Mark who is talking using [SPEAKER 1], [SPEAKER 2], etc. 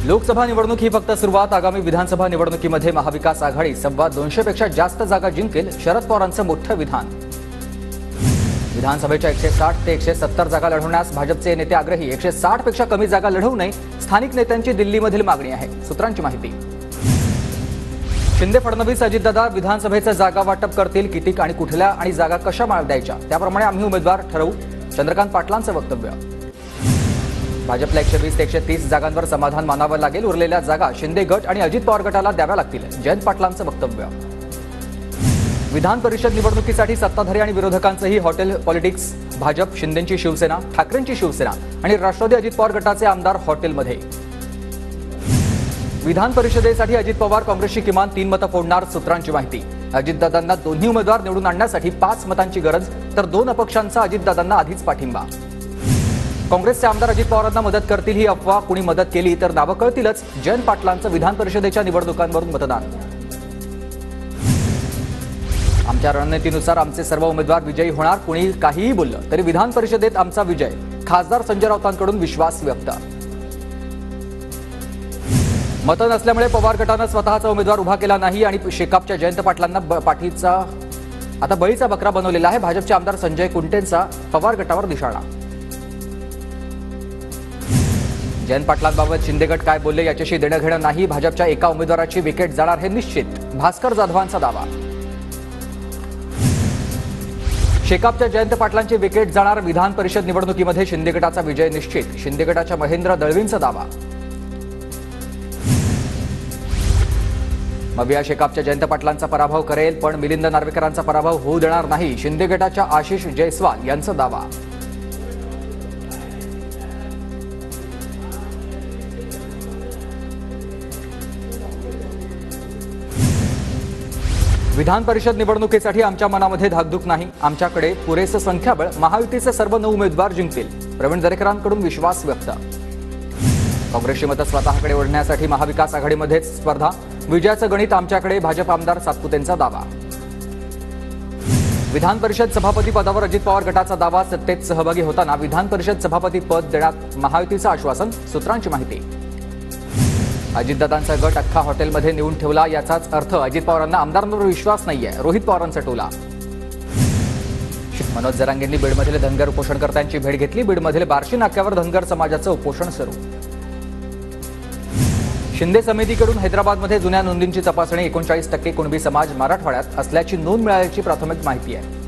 [SPEAKER 1] लोकसभा निवडणूक ही फक्त सुरुवात। आगामी विधानसभा निवडणुकीमध्ये महाविकास आघाडी 250 पेक्षा जास्त जागा जिंकेल, शरद पवारांचं मोठं विधान। विधानसभेच्या 160 ते 170 जागा लढवण्यास भाजपचे नेते आग्रही। 160 पेक्षा कमी जागा लढवू नये, स्थानिक नेत्यांची दिल्लीमधील मागणी आहे। सूत्रांची माहिती। शिंदे फडणवीस अजितदादा विधानसभेचं जागा वाटप करतील, किती आणि कुठल्या आणि जागा कशा द्यायच्या त्याप्रमाणे आम्ही उमेदवार ठरवू, चंद्रकांत पाटलांचं वक्तव्य। भाजपला 120 ते 130 जागांवर समाधान मानावं लागेल, उरलेल्या जागा शिंदे गट आणि अजित पवार गटाला द्याव्या लागतील, जयंत पाटलांचं वक्तव्य। विधान परिषद निवडणुकीसाठी सत्ताधारी आणि विरोधकांचंही हॉटेल पॉलिटिक्स। भाजप शिंदेंची शिवसेना, ठाकरेंची शिवसेना आणि राष्ट्रवादी अजित पवार गटाचे आमदार हॉटेलमध्ये। विधान परिषदेसाठी अजित पवार काँग्रेसची किमान 3 मतं फोडणार, सूत्रांची माहिती। अजितदादांना दोन्ही उमेदवार निवडून आणण्यासाठी 5 मतांची गरज, तर 2 अपक्षांचा अजितदादांना आधीच पाठिंबा। काँग्रेसचे आमदार अजित पवारांना मदत करतील ही अफवा, कुणी मदत केली तर नावं कळतीलच, जयंत पाटलांचं विधान परिषदेच्या निवडणुकांवरून मतदान। आमच्या रणनीतीनुसार आमचे सर्व उमेदवार विजयी होणार, कुणी काहीही बोललं तरी विधान परिषदेत आमचा विजय, खासदार संजय राऊतांकडून विश्वास व्यक्त। मतं नसल्यामुळे पवार गटानं स्वतःचा उमेदवार उभा केला नाही आणि शेकापच्या जयंत पाटलांना पाठीचा आता बळीचा बकरा बनवलेला आहे। भाजपचे आमदार संजय कुंटेंचा पवार गटावर निशाणा। जयंत पाटलांबाबत शिंदे गट काय बोलले याच्याशी देणं घेणं नाही, भाजपच्या एका उमेदवाराची विकेट जाणार हे निश्चित, भास्कर जाधवांचा दावा। शेकापच्या जयंत पाटलांची विकेट जाणार, विधान परिषद निवडणुकीमध्ये शिंदे गटाचा विजय निश्चित, शिंदे गटाच्या महेंद्र दळवींचा दावा। मबिया शेकापच्या जयंत पाटलांचा पराभव करेल, पण मिलिंद नार्वेकरांचा पराभव होऊ देणार नाही, शिंदे गटाच्या आशिष जयस्वाल यांचा दावा। विधान परिषद निवडणुकीसाठी आमच्या मनामध्ये धाकधूक नाही, आमच्याकडे पुरेसं संख्याबळ, महायुतीचे सर्व 9 उमेदवार जिंकतील, प्रवीण दरेकरांकडून विश्वास व्यक्त। काँग्रेसची मतं स्वतःकडे ओढण्यासाठी महाविकास आघाडीमध्येच स्पर्धा, विजयाचं गणित आमच्याकडे, भाजप आमदार सातपुतेंचा दावा। विधान परिषद सभापती पदावर अजित पवार गटाचा दावा, सत्तेत सहभागी होताना विधान परिषद सभापती पद देण्यात महायुतीचं आश्वासन, सूत्रांची माहिती। अजितदादांचा गट अख्खा हॉटेलमध्ये नेऊन ठेवला, याचाच अर्थ अजित पवारांना आमदारांवर विश्वास नाहीये, रोहित पवारांचा टोला। मनोज जरांगेंनी बीडमधील धनगर उपोषणकर्त्यांची भेट घेतली, बीडमधील बार्शी नाक्यावर धनगर समाजाचं उपोषण सुरू। शिंदे समितीकडून हैदराबादमध्ये जुन्या नोंदींची तपासणी, 39% कुणबी समाज मराठवाड्यात असल्याची नोंद मिळाल्याची प्राथमिक माहिती आहे।